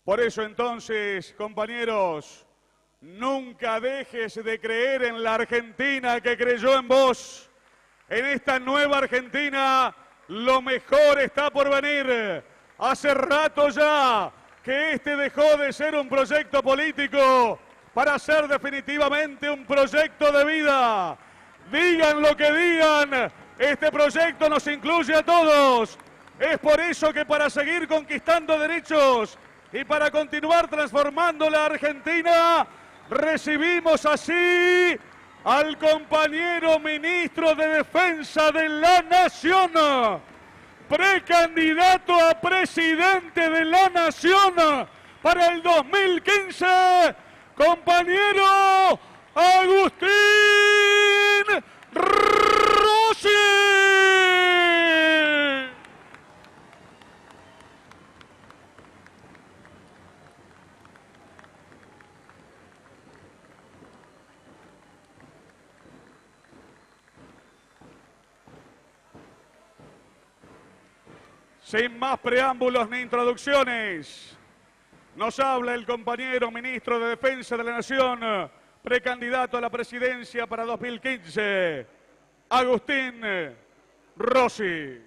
Por eso entonces, compañeros, nunca dejes de creer en la Argentina que creyó en vos. En esta nueva Argentina, lo mejor está por venir. Hace rato ya que este dejó de ser un proyecto político para ser definitivamente un proyecto de vida. Digan lo que digan, este proyecto nos incluye a todos. Es por eso que para seguir conquistando derechos y para continuar transformando la Argentina, recibimos así al compañero ministro de Defensa de la Nación, precandidato a presidente de la Nación para el 2015, compañero Agustín Rossi. Sin más preámbulos ni introducciones, nos habla el compañero ministro de Defensa de la Nación, precandidato a la presidencia para 2015, Agustín Rossi.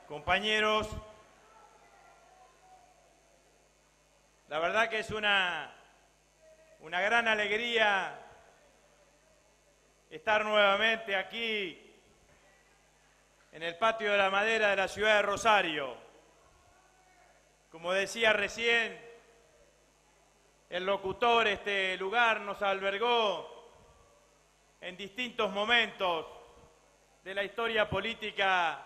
Compañeros, la verdad que es una gran alegría estar nuevamente aquí en el Patio de la Madera de la ciudad de Rosario. Como decía recién el locutor, este lugar nos albergó en distintos momentos de la historia política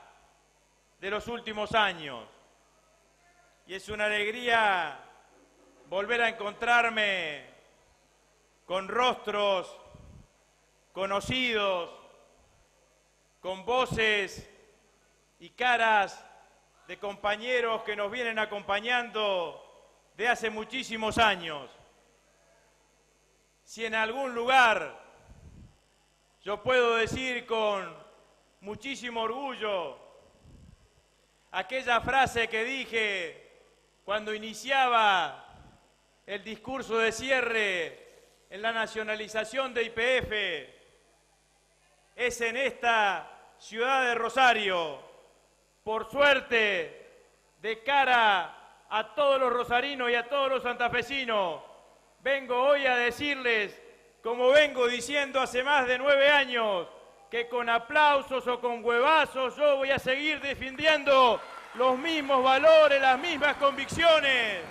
de los últimos años. Y es una alegría volver a encontrarme con rostros conocidos, con voces y caras de compañeros que nos vienen acompañando de hace muchísimos años. Si en algún lugar yo puedo decir con muchísimo orgullo aquella frase que dije cuando iniciaba el discurso de cierre en la nacionalización de YPF, es en esta ciudad de Rosario. Por suerte, de cara a todos los rosarinos y a todos los santafesinos, vengo hoy a decirles, como vengo diciendo hace más de 9 años, que con aplausos o con huevazos yo voy a seguir defendiendo los mismos valores, las mismas convicciones.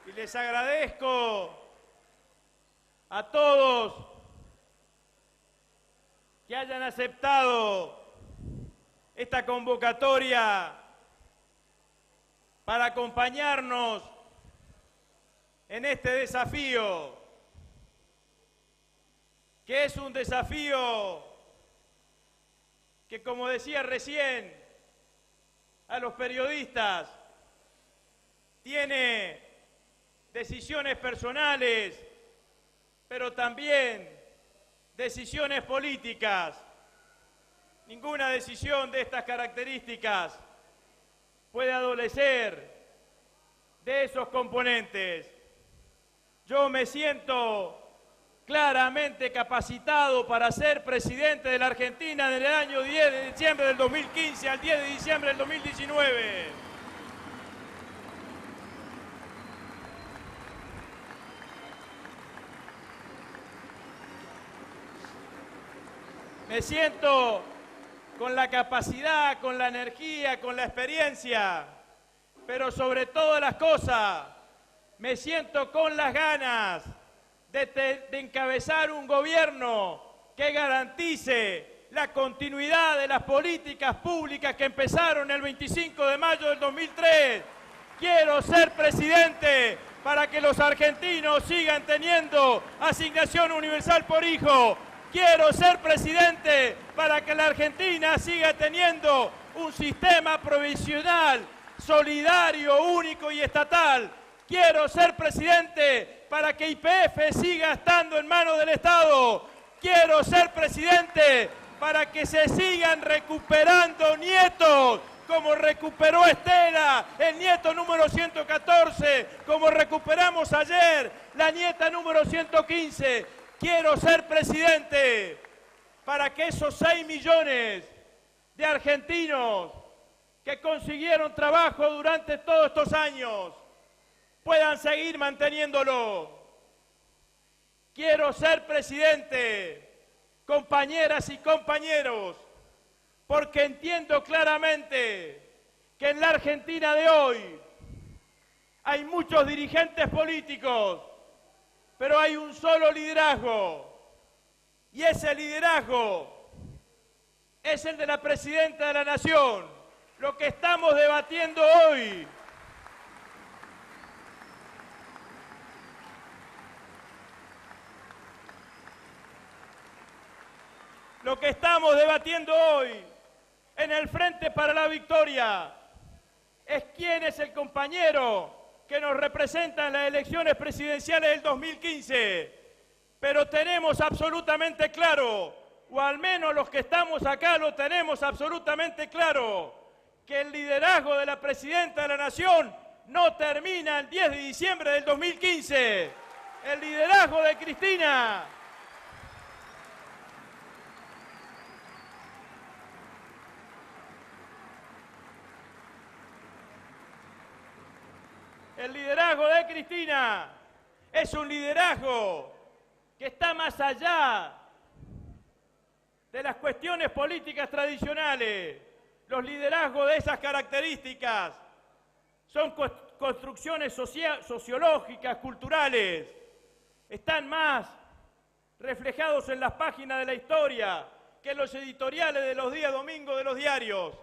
Y les agradezco a todos que hayan aceptado esta convocatoria para acompañarnos en este desafío, que es un desafío que, como decía recién a los periodistas, tiene decisiones personales, pero también decisiones políticas. Ninguna decisión de estas características puede adolecer de esos componentes. Yo me siento claramente capacitado para ser presidente de la Argentina desde el año 10 de diciembre del 2015 al 10 de diciembre del 2019. Me siento con la capacidad, con la energía, con la experiencia, pero sobre todas las cosas, me siento con las ganas de encabezar un gobierno que garantice la continuidad de las políticas públicas que empezaron el 25 de mayo del 2003. Quiero ser presidente para que los argentinos sigan teniendo asignación universal por hijo. Quiero ser presidente para que la Argentina siga teniendo un sistema provisional, solidario, único y estatal. Quiero ser presidente para que YPF siga estando en manos del Estado. Quiero ser presidente para que se sigan recuperando nietos, como recuperó Estela, el nieto número 114, como recuperamos ayer, la nieta número 115. Quiero ser presidente para que esos 6 millones de argentinos que consiguieron trabajo durante todos estos años puedan seguir manteniéndolo. Quiero ser presidente, compañeras y compañeros, porque entiendo claramente que en la Argentina de hoy hay muchos dirigentes políticos, pero hay un solo liderazgo, y ese liderazgo es el de la Presidenta de la Nación. Lo que estamos debatiendo hoy en el Frente para la Victoria es quién es el compañero que nos representa en las elecciones presidenciales del 2015. Pero tenemos absolutamente claro, o al menos los que estamos acá lo tenemos absolutamente claro, que el liderazgo de la Presidenta de la Nación no termina el 10 de diciembre del 2015. El liderazgo de Cristina es un liderazgo que está más allá de las cuestiones políticas tradicionales. Los liderazgos de esas características son construcciones sociológicas, culturales. Están más reflejados en las páginas de la historia que en los editoriales de los días domingos de los diarios.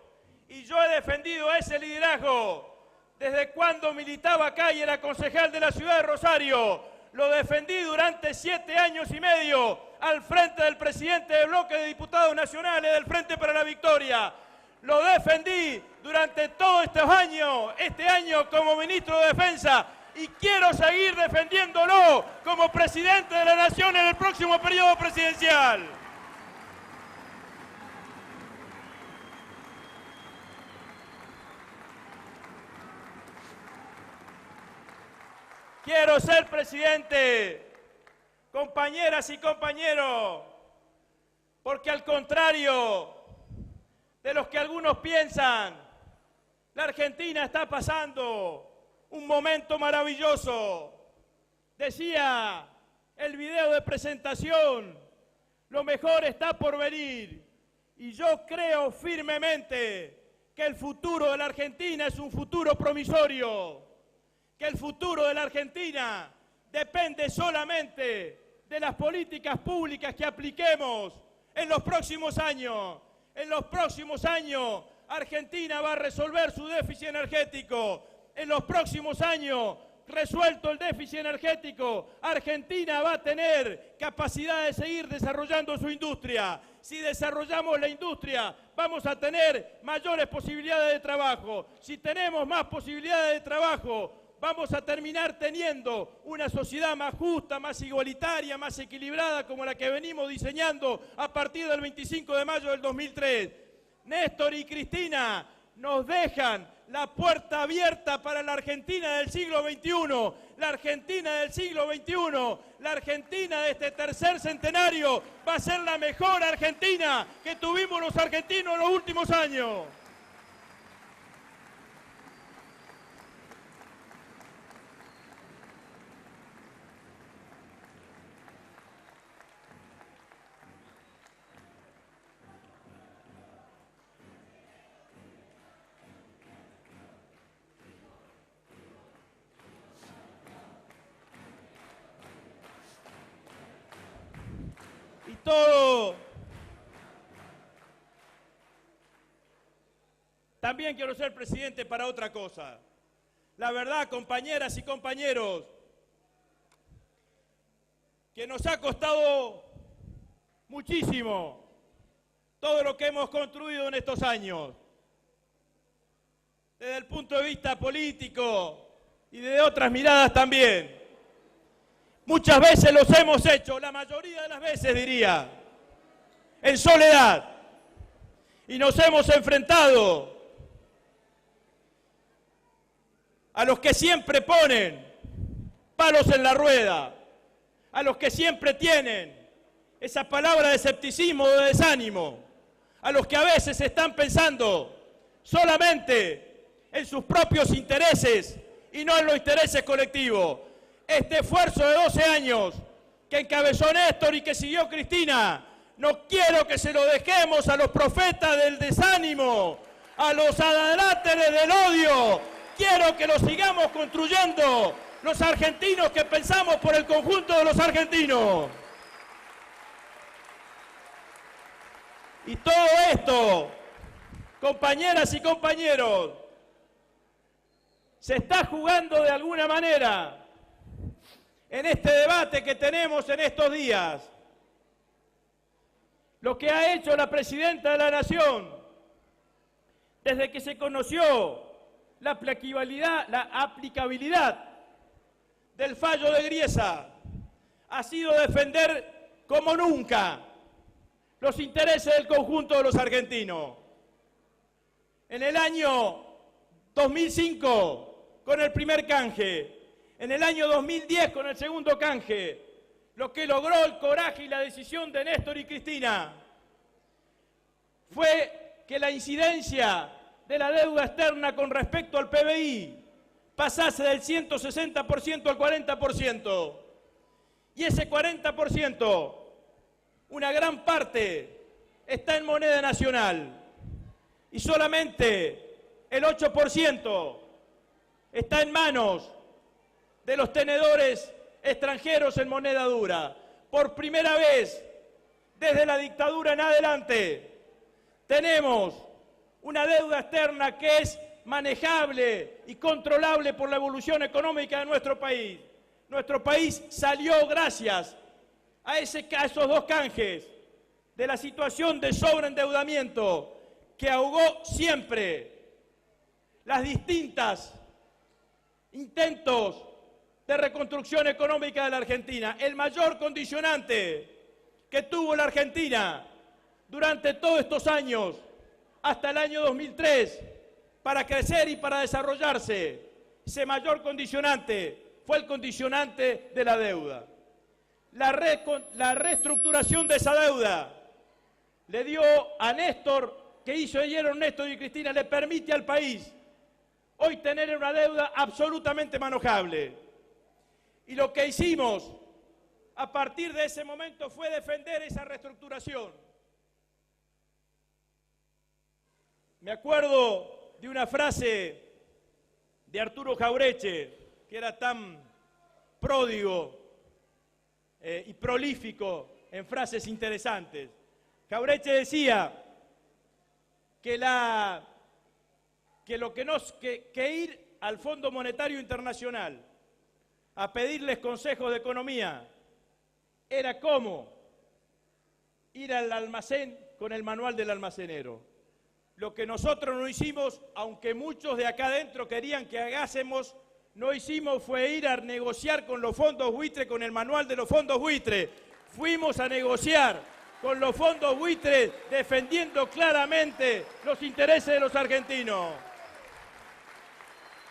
Y yo he defendido ese liderazgo desde cuando militaba acá y era concejal de la ciudad de Rosario. Lo defendí durante 7 años y medio al frente del presidente del bloque de diputados nacionales del Frente para la Victoria. Lo defendí durante todos estos años, este año como ministro de Defensa, y quiero seguir defendiéndolo como presidente de la Nación en el próximo periodo presidencial. Quiero ser presidente, compañeras y compañeros, porque al contrario de los que algunos piensan, la Argentina está pasando un momento maravilloso. Decía el video de presentación, lo mejor está por venir, y yo creo firmemente que el futuro de la Argentina es un futuro promisorio. Que el futuro de la Argentina depende solamente de las políticas públicas que apliquemos en los próximos años. En los próximos años, Argentina va a resolver su déficit energético. En los próximos años, resuelto el déficit energético, Argentina va a tener capacidad de seguir desarrollando su industria. Si desarrollamos la industria, vamos a tener mayores posibilidades de trabajo. Si tenemos más posibilidades de trabajo, vamos a terminar teniendo una sociedad más justa, más igualitaria, más equilibrada, como la que venimos diseñando a partir del 25 de mayo del 2003. Néstor y Cristina nos dejan la puerta abierta para la Argentina del siglo XXI. La Argentina del siglo XXI, la Argentina de este tercer centenario, va a ser la mejor Argentina que tuvimos los argentinos en los últimos años. Todo. También quiero ser presidente para otra cosa. La verdad, compañeras y compañeros, que nos ha costado muchísimo todo lo que hemos construido en estos años, desde el punto de vista político y de otras miradas también. Muchas veces los hemos hecho, la mayoría de las veces diría, en soledad, y nos hemos enfrentado a los que siempre ponen palos en la rueda, a los que siempre tienen esa palabra de escepticismo o de desánimo, a los que a veces están pensando solamente en sus propios intereses y no en los intereses colectivos. Este esfuerzo de 12 años que encabezó Néstor y que siguió Cristina, no quiero que se lo dejemos a los profetas del desánimo, a los adláteres del odio. Quiero que lo sigamos construyendo los argentinos que pensamos por el conjunto de los argentinos. Y todo esto, compañeras y compañeros, se está jugando de alguna manera en este debate que tenemos en estos días. Lo que ha hecho la Presidenta de la Nación desde que se conoció la aplicabilidad del fallo de Griesa ha sido defender como nunca los intereses del conjunto de los argentinos. En el año 2005, con el primer canje, en el año 2010, con el segundo canje, lo que logró el coraje y la decisión de Néstor y Cristina fue que la incidencia de la deuda externa con respecto al PBI pasase del 160% al 40%. Y ese 40%, una gran parte, está en moneda nacional. Y solamente el 8% está en manos de los tenedores extranjeros en moneda dura. Por primera vez, desde la dictadura en adelante, tenemos una deuda externa que es manejable y controlable por la evolución económica de nuestro país. Nuestro país salió gracias a esos dos canjes de la situación de sobreendeudamiento que ahogó siempre las distintas intentos de reconstrucción económica de la Argentina. El mayor condicionante que tuvo la Argentina durante todos estos años, hasta el año 2003, para crecer y para desarrollarse, ese mayor condicionante fue el condicionante de la deuda. La reestructuración de esa deuda le dio a Néstor, que hicieron Néstor y Cristina, le permite al país hoy tener una deuda absolutamente manejable. Y lo que hicimos a partir de ese momento fue defender esa reestructuración. Me acuerdo de una frase de Arturo Jauretche, que era tan pródigo y prolífico en frases interesantes. Jauretche decía que ir al Fondo Monetario Internacional a pedirles consejos de economía era como ir al almacén con el manual del almacenero. Lo que nosotros no hicimos, aunque muchos de acá adentro querían que hagásemos, no hicimos fue ir a negociar con los fondos buitre, con el manual de los fondos buitre. Fuimos a negociar con los fondos buitres defendiendo claramente los intereses de los argentinos.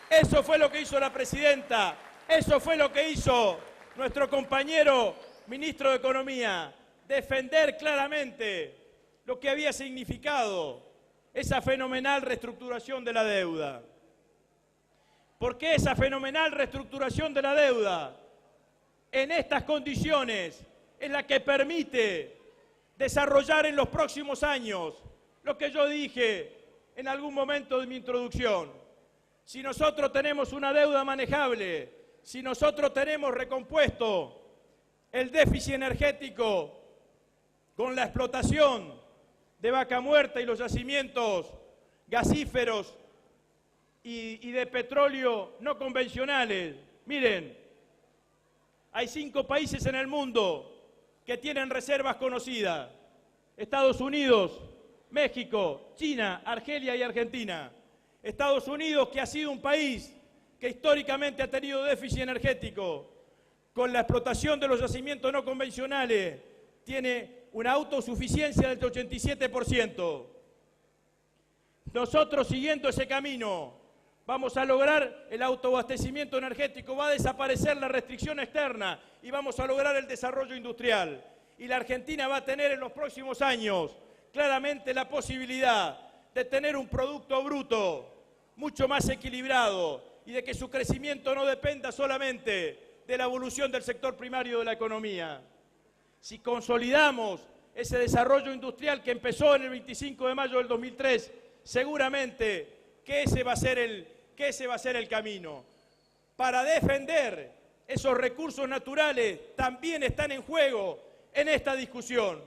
Eso fue lo que hizo la Presidenta, eso fue lo que hizo nuestro compañero Ministro de Economía, defender claramente lo que había significado esa fenomenal reestructuración de la deuda. ¿Por qué esa fenomenal reestructuración de la deuda? En estas condiciones es la que permite desarrollar en los próximos años lo que yo dije en algún momento de mi introducción. Si nosotros tenemos una deuda manejable, si nosotros tenemos recompuesto el déficit energético con la explotación de Vaca Muerta y los yacimientos gasíferos y de petróleo no convencionales. Miren, hay 5 países en el mundo que tienen reservas conocidas: Estados Unidos, México, China, Argelia y Argentina. Estados Unidos, que ha sido un país que históricamente ha tenido déficit energético, con la explotación de los yacimientos no convencionales, tiene una autosuficiencia del 87%. Nosotros, siguiendo ese camino, vamos a lograr el autoabastecimiento energético, va a desaparecer la restricción externa y vamos a lograr el desarrollo industrial. Y la Argentina va a tener en los próximos años claramente la posibilidad de tener un producto bruto mucho más equilibrado y de que su crecimiento no dependa solamente de la evolución del sector primario de la economía. Si consolidamos ese desarrollo industrial que empezó en el 25 de mayo del 2003, seguramente que ese va a ser el camino. Para defender esos recursos naturales también están en juego en esta discusión.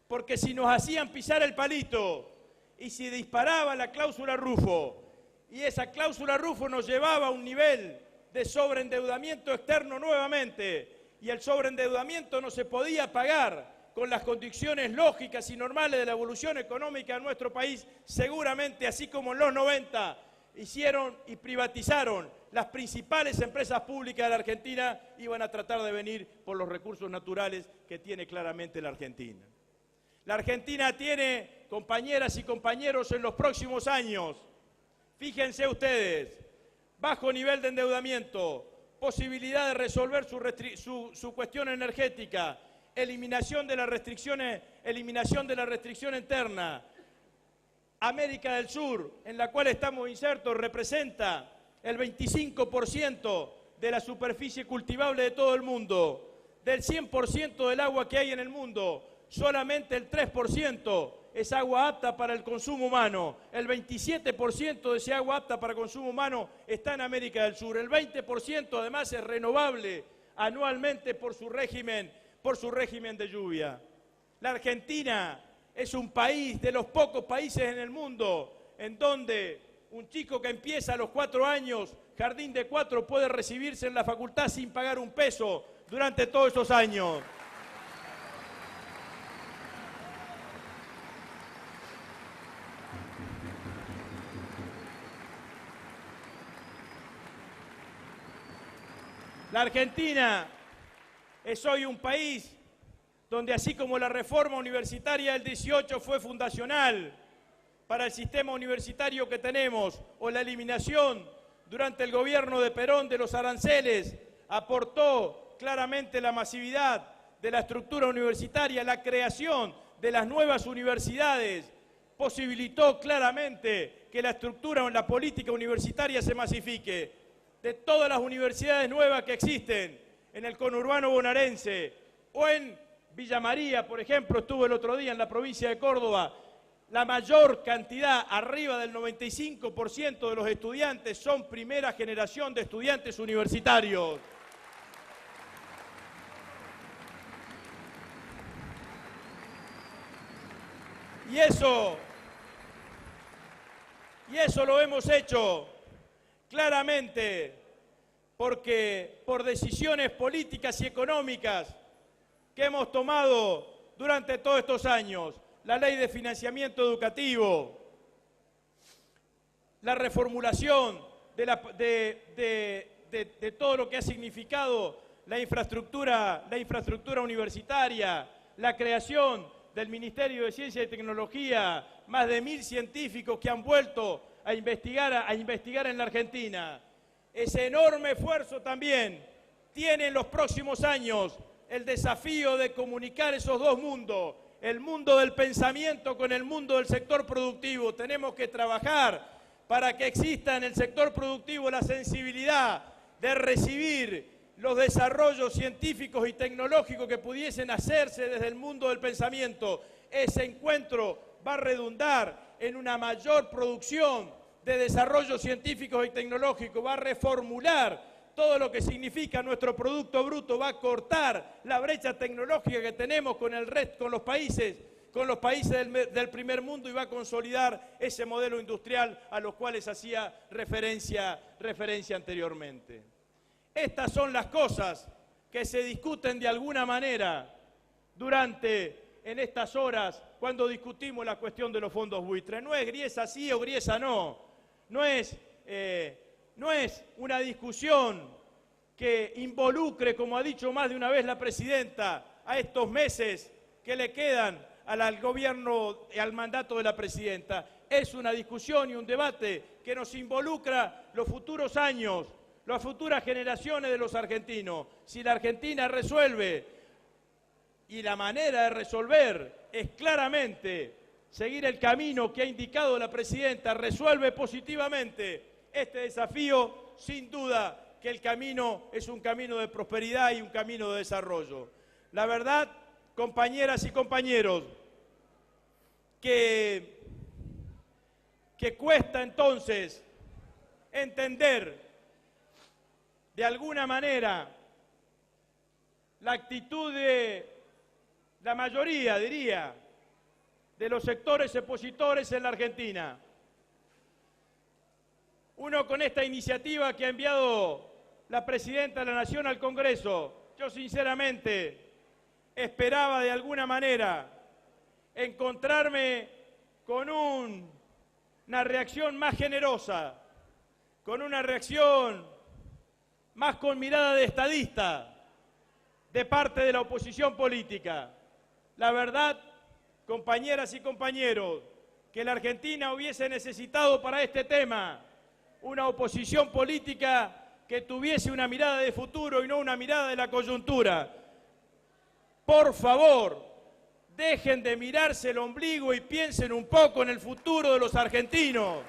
Porque si nos hacían pisar el palito y si disparaba la cláusula Rufo, y esa cláusula Rufo nos llevaba a un nivel de sobreendeudamiento externo nuevamente, y el sobreendeudamiento no se podía pagar con las condiciones lógicas y normales de la evolución económica de nuestro país, seguramente, así como en los 90 hicieron y privatizaron las principales empresas públicas de la Argentina, iban a tratar de venir por los recursos naturales que tiene claramente la Argentina. La Argentina tiene, compañeras y compañeros, en los próximos años, fíjense ustedes, bajo nivel de endeudamiento, posibilidad de resolver su cuestión energética, eliminación de la restricción interna. América del Sur, en la cual estamos insertos, representa el 25% de la superficie cultivable de todo el mundo. Del 100% del agua que hay en el mundo, solamente el 3% es agua apta para el consumo humano. El 27% de ese agua apta para consumo humano está en América del Sur. El 20% además es renovable anualmente por su régimen de lluvia. La Argentina es un país de los pocos países en el mundo en donde un chico que empieza a los 4 años, jardín de 4, puede recibirse en la facultad sin pagar un peso durante todos esos años. La Argentina es hoy un país donde, así como la reforma universitaria del 18 fue fundacional para el sistema universitario que tenemos, o la eliminación durante el gobierno de Perón de los aranceles, aportó claramente la masividad de la estructura universitaria, la creación de las nuevas universidades, posibilitó claramente que la estructura o la política universitaria se masifique. De todas las universidades nuevas que existen en el conurbano bonaerense o en Villa María, por ejemplo, estuve el otro día en la provincia de Córdoba, la mayor cantidad, arriba del 95% de los estudiantes, son primera generación de estudiantes universitarios. Y eso lo hemos hecho claramente porque por decisiones políticas y económicas que hemos tomado durante todos estos años, la ley de financiamiento educativo, la reformulación de todo lo que ha significado la infraestructura universitaria, la creación del Ministerio de Ciencia y Tecnología, más de 1000 científicos que han vuelto a investigar en la Argentina. Ese enorme esfuerzo también tiene en los próximos años el desafío de comunicar esos dos mundos, el mundo del pensamiento con el mundo del sector productivo. Tenemos que trabajar para que exista en el sector productivo la sensibilidad de recibir los desarrollos científicos y tecnológicos que pudiesen hacerse desde el mundo del pensamiento. Ese encuentro va a redundar en una mayor producción de desarrollos científicos y tecnológicos, va a reformular todo lo que significa nuestro Producto Bruto, va a cortar la brecha tecnológica que tenemos con los países con los países del primer mundo y va a consolidar ese modelo industrial a los cuales hacía referencia anteriormente. Estas son las cosas que se discuten de alguna manera en estas horas cuando discutimos la cuestión de los fondos buitres. No es Griesa sí o Griesa no, no es una discusión que involucre, como ha dicho más de una vez la presidenta, a estos meses que le quedan al gobierno y al mandato de la presidenta. Es una discusión y un debate que nos involucra los futuros años, las futuras generaciones de los argentinos. Si la Argentina resuelve, y la manera de resolver es claramente seguir el camino que ha indicado la presidenta, resuelve positivamente este desafío, sin duda que el camino es un camino de prosperidad y un camino de desarrollo. La verdad, compañeras y compañeros, que cuesta entonces entender de alguna manera la actitud de la mayoría, diría, de los sectores opositores en la Argentina. Uno, con esta iniciativa que ha enviado la Presidenta de la Nación al Congreso, yo sinceramente esperaba de alguna manera encontrarme con una reacción más generosa, con una reacción más con mirada de estadista de parte de la oposición política. La verdad, compañeras y compañeros, que la Argentina hubiese necesitado para este tema una oposición política que tuviese una mirada de futuro y no una mirada de la coyuntura. Por favor, dejen de mirarse el ombligo y piensen un poco en el futuro de los argentinos.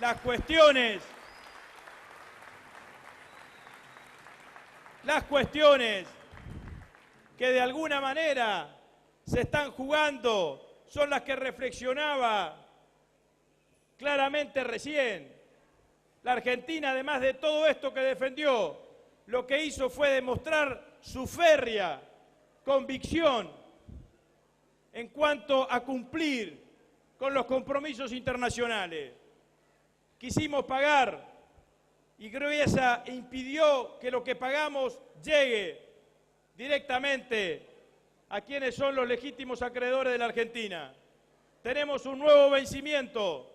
Las cuestiones que de alguna manera se están jugando son las que reflexionaba claramente recién. La Argentina, además de todo esto que defendió, lo que hizo fue demostrar su férrea convicción en cuanto a cumplir con los compromisos internacionales. Quisimos pagar y Griesa impidió que lo que pagamos llegue directamente a quienes son los legítimos acreedores de la Argentina. Tenemos un nuevo vencimiento,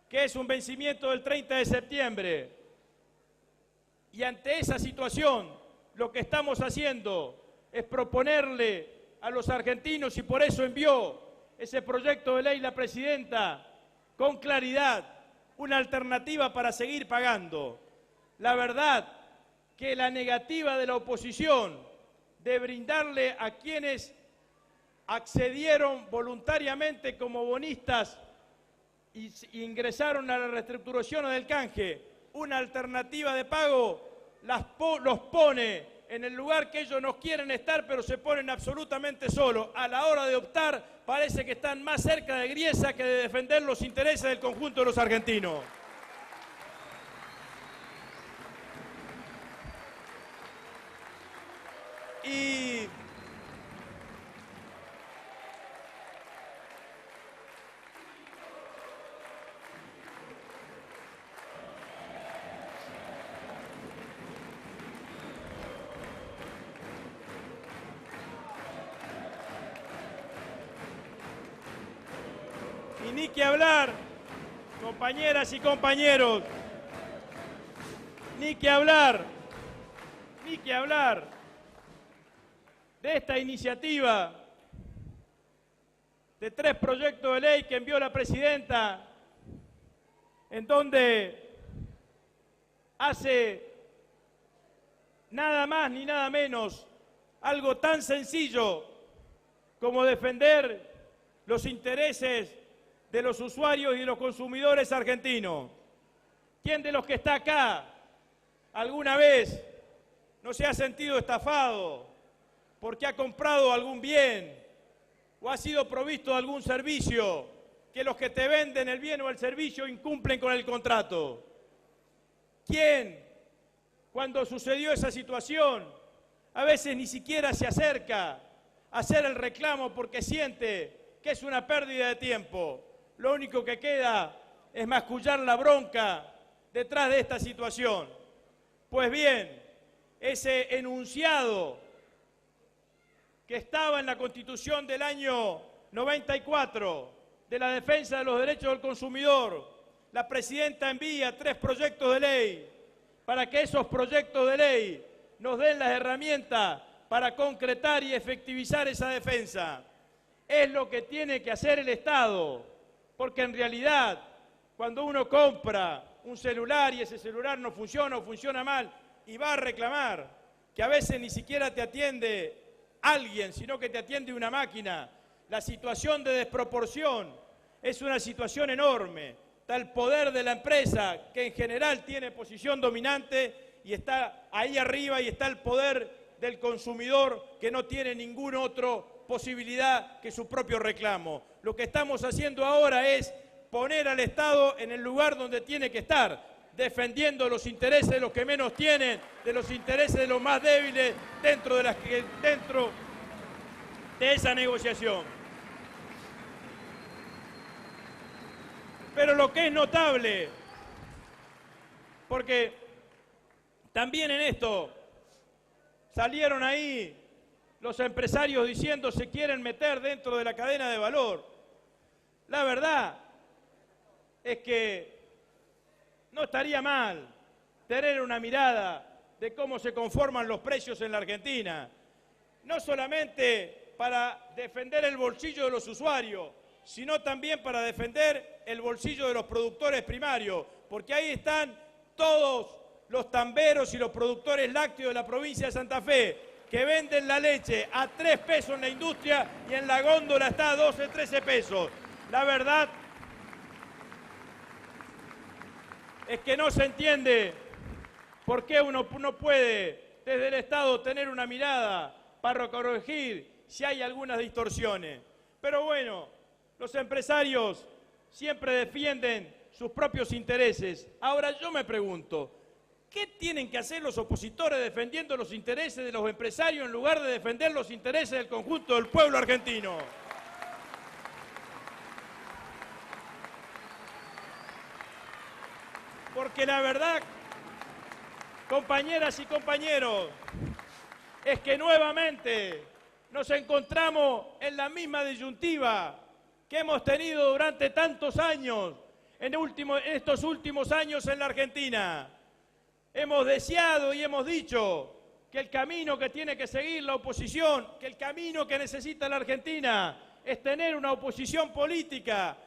que es un vencimiento del 30 de septiembre. Y ante esa situación, lo que estamos haciendo es proponerle a los argentinos, y por eso envió ese proyecto de ley la presidenta, con claridad, una alternativa para seguir pagando. La verdad que la negativa de la oposición de brindarle a quienes accedieron voluntariamente como bonistas y ingresaron a la reestructuración o del canje una alternativa de pago, los pone en el lugar que ellos no quieren estar, pero se ponen absolutamente solos. A la hora de optar, parece que están más cerca de Griesa que de defender los intereses del conjunto de los argentinos. Y ni que hablar, compañeras y compañeros, ni que hablar de esta iniciativa de 3 proyectos de ley que envió la presidenta, en donde hace nada más ni nada menos algo tan sencillo como defender los intereses de los usuarios y de los consumidores argentinos. ¿Quién de los que está acá alguna vez no se ha sentido estafado porque ha comprado algún bien o ha sido provisto de algún servicio que los que te venden el bien o el servicio incumplen con el contrato? ¿Quién, cuando sucedió esa situación, a veces ni siquiera se acerca a hacer el reclamo porque siente que es una pérdida de tiempo. Lo único que queda es mascullar la bronca detrás de esta situación. Pues bien, ese enunciado que estaba en la Constitución del año 94 de la defensa de los derechos del consumidor, la presidenta envía 3 proyectos de ley para que esos proyectos de ley nos den las herramientas para concretar y efectivizar esa defensa. Es lo que tiene que hacer el Estado, porque en realidad, cuando uno compra un celular y ese celular no funciona o funciona mal y va a reclamar, que a veces ni siquiera te atiende alguien, sino que te atiende una máquina, la situación de desproporción es una situación enorme. Está el poder de la empresa, que en general tiene posición dominante, y está ahí arriba, y está el poder del consumidor, que no tiene ninguna otra posibilidad que su propio reclamo. Lo que estamos haciendo ahora es poner al Estado en el lugar donde tiene que estar, defendiendo los intereses de los que menos tienen, de los intereses de los más débiles dentro de esa negociación. Pero lo que es notable, porque también en esto salieron ahí los empresarios diciendo se quieren meter dentro de la cadena de valor. La verdad es que no estaría mal tener una mirada de cómo se conforman los precios en la Argentina, no solamente para defender el bolsillo de los usuarios, sino también para defender el bolsillo de los productores primarios, porque ahí están todos los tamberos y los productores lácteos de la provincia de Santa Fe, que venden la leche a 3 pesos en la industria y en la góndola está a 12, 13 pesos. La verdad es que no se entiende por qué uno no puede desde el Estado tener una mirada para corregir si hay algunas distorsiones. Pero bueno, los empresarios siempre defienden sus propios intereses. Ahora yo me pregunto, ¿qué tienen que hacer los opositores defendiendo los intereses de los empresarios en lugar de defender los intereses del conjunto del pueblo argentino? Porque la verdad, compañeras y compañeros, es que nuevamente nos encontramos en la misma disyuntiva que hemos tenido durante tantos años, en estos últimos años en la Argentina. Hemos deseado y hemos dicho que el camino que tiene que seguir la oposición, que el camino que necesita la Argentina es tener una oposición política,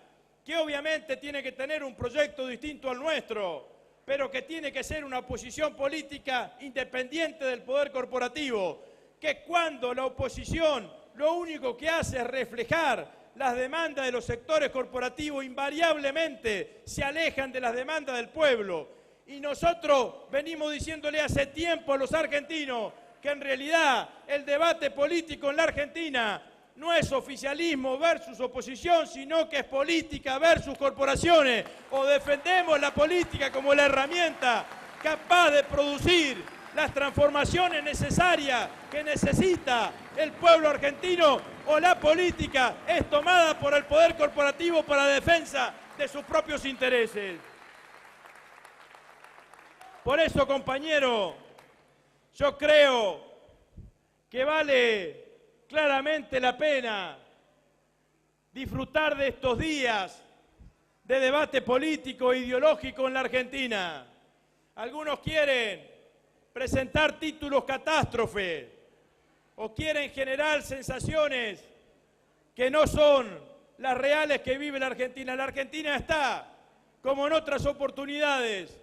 que obviamente tiene que tener un proyecto distinto al nuestro, pero que tiene que ser una oposición política independiente del poder corporativo, que cuando la oposición lo único que hace es reflejar las demandas de los sectores corporativos, invariablemente se alejan de las demandas del pueblo. Y nosotros venimos diciéndole hace tiempo a los argentinos que en realidad el debate político en la Argentina no es oficialismo versus oposición, sino que es política versus corporaciones. O defendemos la política como la herramienta capaz de producir las transformaciones necesarias que necesita el pueblo argentino, o la política es tomada por el poder corporativo para la defensa de sus propios intereses. Por eso, compañero, yo creo que vale claramente la pena disfrutar de estos días de debate político e ideológico en la Argentina. Algunos quieren presentar títulos catástrofe o quieren generar sensaciones que no son las reales que vive la Argentina. La Argentina está, como en otras oportunidades,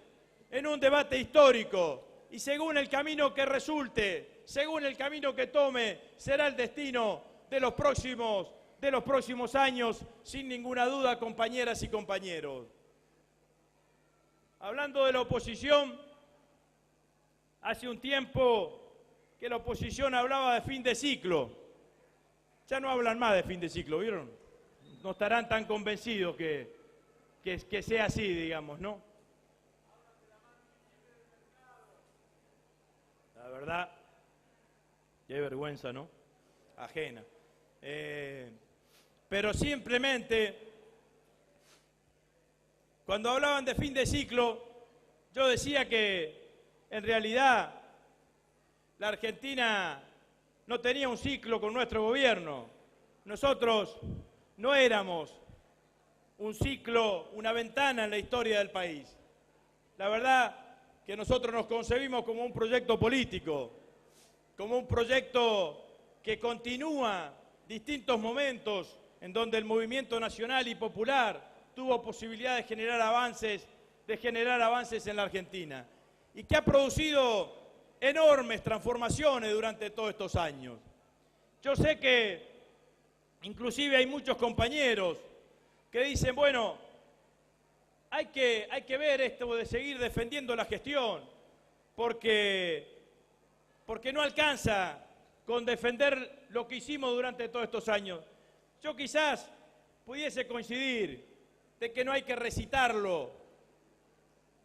en un debate histórico, y según el camino que resulte, según el camino que tome, será el destino de los próximos años, sin ninguna duda, compañeras y compañeros. Hablando de la oposición, hace un tiempo que la oposición hablaba de fin de ciclo. Ya no hablan más de fin de ciclo, ¿vieron? No estarán tan convencidos que sea así, digamos, ¿no? Qué vergüenza, ¿no? Ajena. Pero simplemente, cuando hablaban de fin de ciclo, yo decía que en realidad la Argentina no tenía un ciclo con nuestro gobierno. Nosotros no éramos un ciclo, una ventana en la historia del país. La verdad que nosotros nos concebimos como un proyecto político, como un proyecto que continúa distintos momentos en donde el movimiento nacional y popular tuvo posibilidad de generar avances en la Argentina y que ha producido enormes transformaciones durante todos estos años. Yo sé que inclusive hay muchos compañeros que dicen, bueno, hay que ver esto de seguir defendiendo la gestión, porque no alcanza con defender lo que hicimos durante todos estos años. Yo quizás pudiese coincidir de que no hay que recitarlo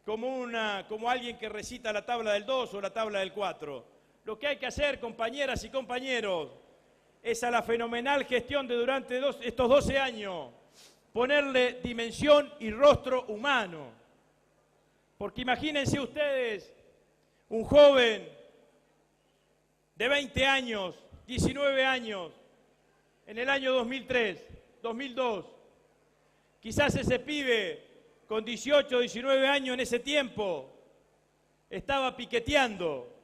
como alguien que recita la tabla del 2 o la tabla del 4. Lo que hay que hacer, compañeras y compañeros, es a la fenomenal gestión de durante estos 12 años ponerle dimensión y rostro humano. Porque imagínense ustedes un joven de 20 años, 19 años, en el año 2003, 2002. Quizás ese pibe con 18, 19 años en ese tiempo estaba piqueteando,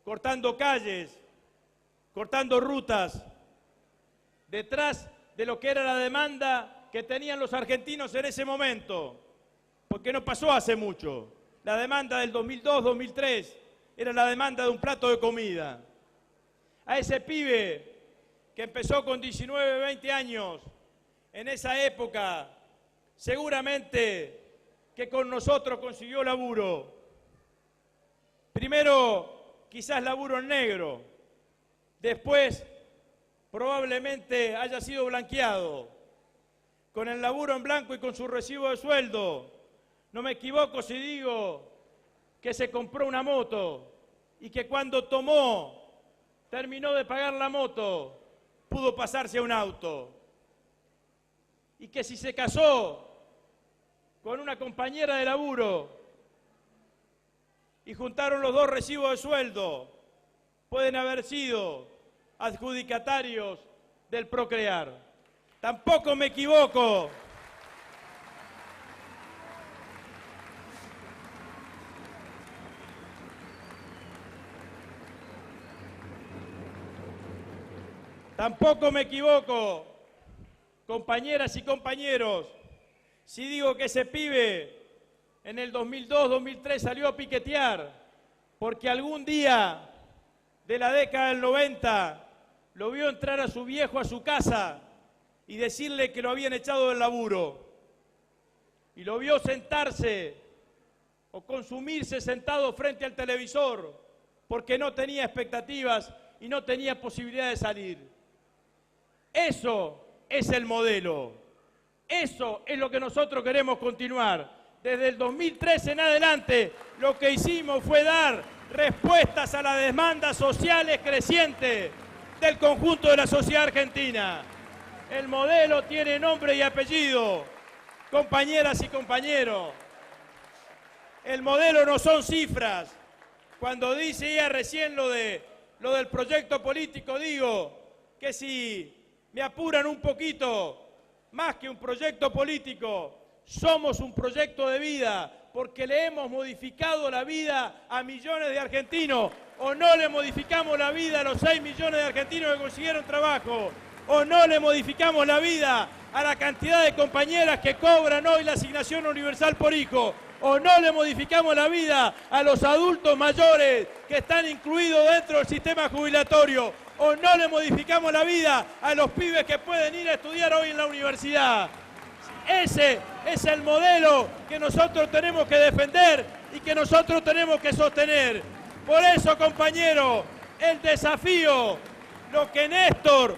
cortando calles, cortando rutas, detrás de lo que era la demanda que tenían los argentinos en ese momento, porque no pasó hace mucho. La demanda del 2002, 2003 era la demanda de un plato de comida. A ese pibe que empezó con 19, 20 años, en esa época, seguramente que con nosotros consiguió laburo. Primero, quizás laburo en negro. Después, probablemente haya sido blanqueado. Con el laburo en blanco y con su recibo de sueldo. No me equivoco si digo que se compró una moto y que cuando terminó de pagar la moto, pudo pasarse a un auto. Y que si se casó con una compañera de laburo y juntaron los dos recibos de sueldo, pueden haber sido adjudicatarios del Procrear. Tampoco me equivoco compañeras y compañeros, si digo que ese pibe en el 2002, 2003 salió a piquetear porque algún día de la década del 90 lo vio entrar a su viejo a su casa y decirle que lo habían echado del laburo. Y lo vio sentarse o consumirse sentado frente al televisor porque no tenía expectativas y no tenía posibilidad de salir. Eso es el modelo. Eso es lo que nosotros queremos continuar. Desde el 2013 en adelante, lo que hicimos fue dar respuestas a las demandas sociales crecientes del conjunto de la sociedad argentina. El modelo tiene nombre y apellido, compañeras y compañeros. El modelo no son cifras. Cuando dice ella recién lo del proyecto político, digo que si me apuran un poquito, más que un proyecto político, somos un proyecto de vida, porque le hemos modificado la vida a millones de argentinos, o no le modificamos la vida a los 6 millones de argentinos que consiguieron trabajo, o no le modificamos la vida a la cantidad de compañeras que cobran hoy la asignación universal por hijo, o no le modificamos la vida a los adultos mayores que están incluidos dentro del sistema jubilatorio, o no le modificamos la vida a los pibes que pueden ir a estudiar hoy en la universidad. Ese es el modelo que nosotros tenemos que defender y que nosotros tenemos que sostener. Por eso, compañeros, el desafío, lo que Néstor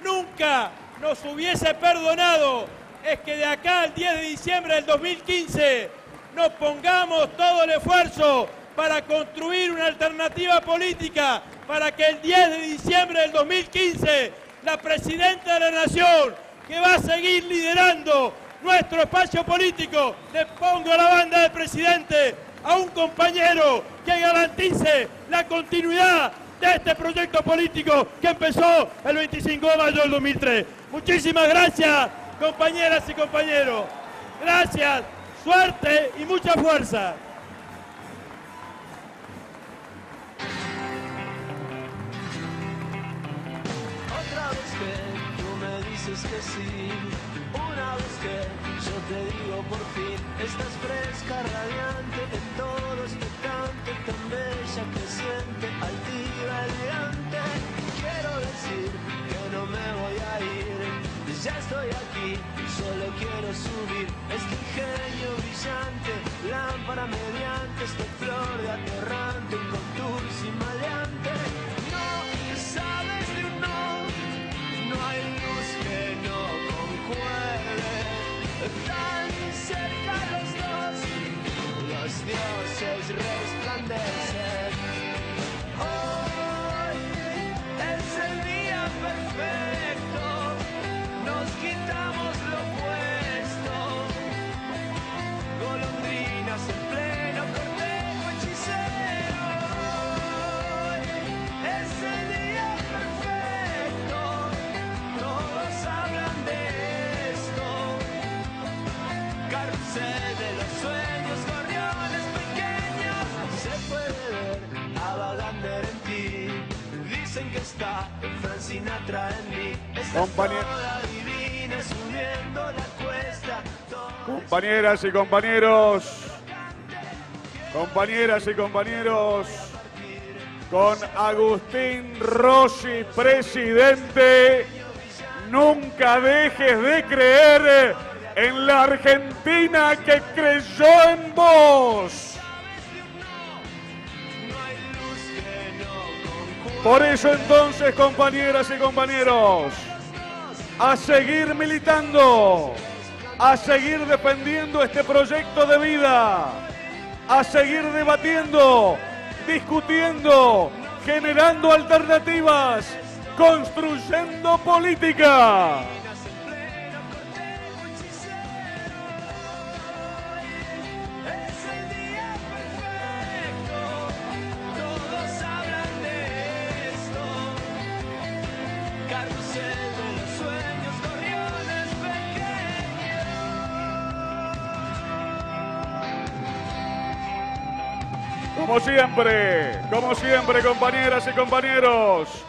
nunca nos hubiese perdonado, es que de acá al 10 de diciembre del 2015 nos pongamos todo el esfuerzo para construir una alternativa política para que el 10 de diciembre del 2015 la Presidenta de la Nación, que va a seguir liderando nuestro espacio político, le ponga la banda de presidente a un compañero que garantice la continuidad de este proyecto político que empezó el 25 de mayo del 2003. Muchísimas gracias, compañeras y compañeros. Gracias, suerte y mucha fuerza. Otra vez que tú me dices que sí, una vez que yo te digo por fin, estás fresca, radiante en todo este canto, tan bella, creciente, altiva, elegante. Quiero decir que no me voy a ir, ya estoy aquí, solo quiero subir este ingenio brillante, lámpara mediante, esta flor de aterrante, un contour sin maleante. No sabes de un no hay luz que no concuerde, tan cerca los dioses resplandecen. Hoy es el día perfecto, nos quitamos lo puesto, golondrinas en pleno cortejo hechicero. Hoy es el día perfecto, todos hablan de esto, carrusel de los sueños, gorriones pequeños, se puede ver a Wagner en ti, dicen que está Frank Sinatra en mí, está toda divina subiendo la cuesta. Compañeras y compañeros, compañeras y compañeros, con Agustín Rossi, presidente, nunca dejes de creer en la Argentina que creyó en vos. Por eso entonces, compañeras y compañeros, a seguir militando, a seguir defendiendo este proyecto de vida, a seguir debatiendo, discutiendo, generando alternativas, construyendo política. Como siempre, compañeras y compañeros,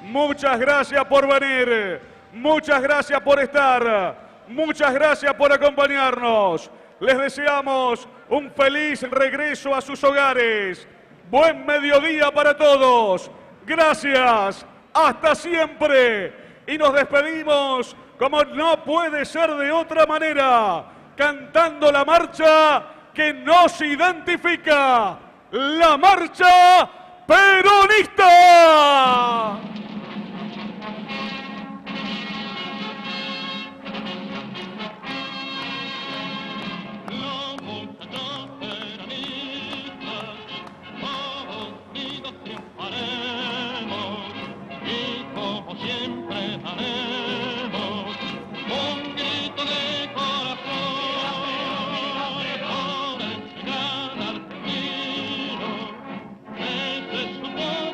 muchas gracias por venir, muchas gracias por estar, muchas gracias por acompañarnos. Les deseamos un feliz regreso a sus hogares. Buen mediodía para todos. Gracias. Hasta siempre. Y nos despedimos, como no puede ser de otra manera, cantando la marcha que nos identifica. La marcha peronista. Supongo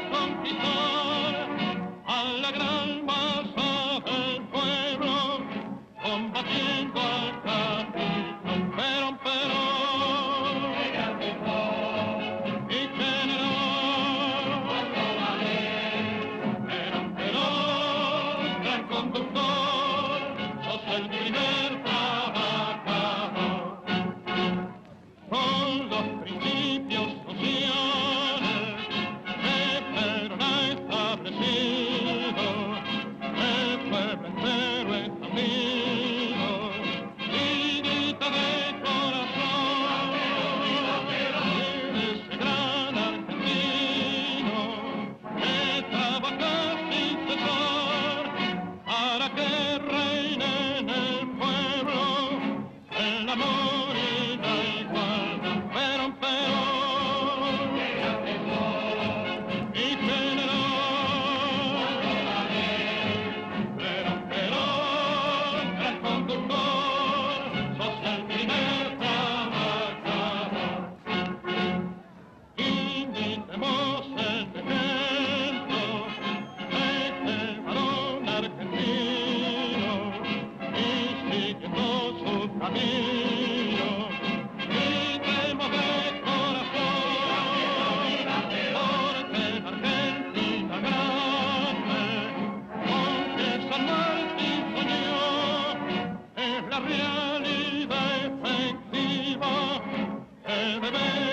vez.